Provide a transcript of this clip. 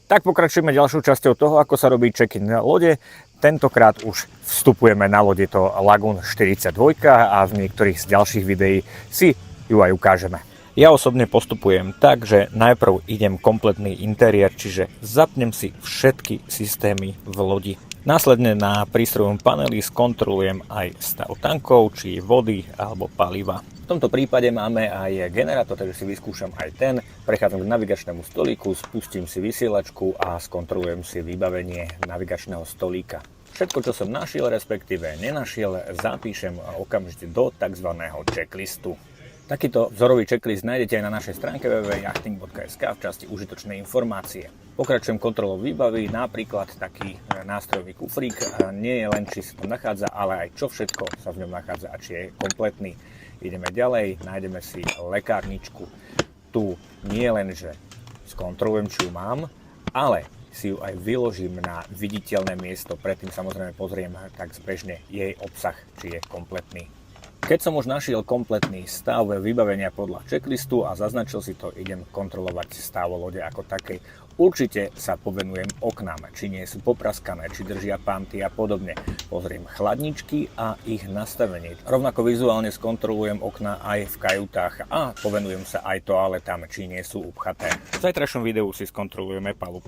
Tak pokračujeme ďalšou časťou toho, ako sa robí check-in na lode. Tentokrát už vstupujeme na lode, to Lagoon 42 a v niektorých z ďalších videí si ju aj ukážeme. Ja osobne postupujem tak, že najprv idem kompletný interiér, čiže zapnem si všetky systémy v lodi. Následne na prístrojovom paneli skontrolujem aj stav tankov, či vody alebo paliva. V tomto prípade máme aj generátor, takže si vyskúšam aj ten. Prechádzam k navigačnému stolíku, spustím si vysielačku a skontrolujem si vybavenie navigačného stolíka. Všetko, čo som našiel, respektíve nenašiel, zapíšem okamžite do tzv. Checklistu. Takýto vzorový checklist nájdete aj na našej stránke www.yachting.sk v časti užitočné informácie. Pokračujem kontrolou výbavy, napríklad taký nástrojový kufrík. Nie je len, či sa tam nachádza, ale aj čo všetko sa v ňom nachádza a či je kompletný. Ideme ďalej, nájdeme si lekárničku. Tu nie len, že skontrolujem, či ju mám, ale si ju aj vyložím na viditeľné miesto. Predtým samozrejme pozriem tak zbežne jej obsah, či je kompletný. Keď som už našiel kompletný stav vybavenia podľa checklistu a zaznačil si to, idem kontrolovať stav lode ako takej. Určite sa povenujem oknám, či nie sú popraskané, či držia panty a podobne. Pozriem chladničky a ich nastavenie. Rovnako vizuálne skontrolujem okná aj v kajutách a povenujem sa aj toaletám, či nie sú upchaté. V zajtrajšom videu si skontrolujeme palubu.